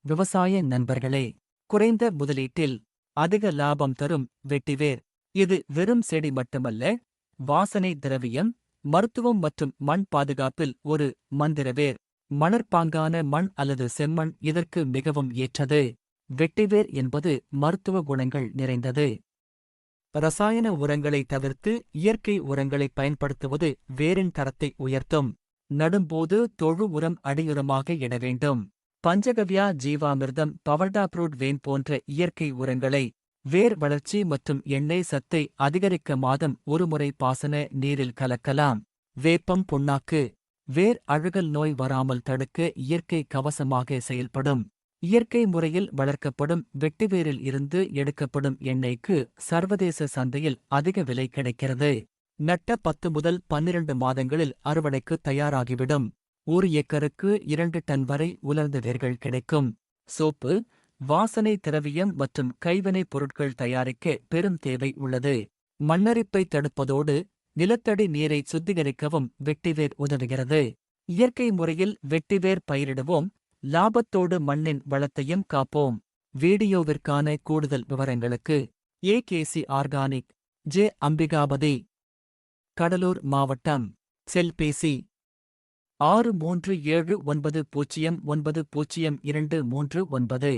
விவசாய நண்பர்களே, குறைந்த முதலீட்டில் அதிக லாபம் தரும் வெட்டிவேர். இது வெறும் செடி மட்டுமல்ல, வாசனை திரவியம், மருத்துவம் மற்றும் மண் பாதுகாப்பில் ஒரு மந்திரவேர். மணற்பாங்கான மண் அல்லது செம்மண் இதற்கு மிகவும் ஏற்றது. வெட்டிவேர் என்பது மருத்துவ குணங்கள் நிறைந்தது. ரசாயன உரங்களை தவிர்த்து இயற்கை உரங்களை பயன்படுத்துவது வேரின் தரத்தை உயர்த்தும். நடும்போது தொழு உரம் அடியுரமாக இட வேண்டும். பஞ்சகவ்யா, ஜீவாமிர்தம், பவர்டாப்ரூட் வேன் போன்ற இயற்கை உரங்களை வேர் வளர்ச்சி மற்றும் எண்ணெய் சத்தை அதிகரிக்க மாதம் ஒருமுறை பாசன நீரில் கலக்கலாம். வேப்பம் புண்ணாக்கு வேர் அழுகல் நோய் வராமல் தடுக்க இயற்கை கவசமாக செயல்படும். இயற்கை முறையில் வளர்க்கப்படும் வெட்டிவேரில் இருந்து எடுக்கப்படும் எண்ணெய்க்கு சர்வதேச சந்தையில் அதிக விலை கிடைக்கிறது. நட்ட 10 முதல் 12 மாதங்களில் அறுவடைக்கு தயாராகிவிடும். 1 ஏக்கருக்கு 2 டன் வரை உலர்ந்த வேர்கள் கிடைக்கும். சோப்பு, வாசனை திரவியம் மற்றும் கைவினைப் பொருட்கள் தயாரிக்க பெரும் தேவை உள்ளது. மண்ணரிப்பை தடுப்பதோடு நிலத்தடி நீரை சுத்திகரிக்கவும் வெட்டிவேர் உதவுகிறது. இயற்கை முறையில் வெட்டிவேர் பயிரிடுவோம், லாபத்தோடு மண்ணின் வளத்தையும் காப்போம். வீடியோவிற்கான கூடுதல் விவரங்களுக்கு AKC organic, J. Ambikapathi, Cuddalore மாவட்டம். செல்பேசி 6379090239.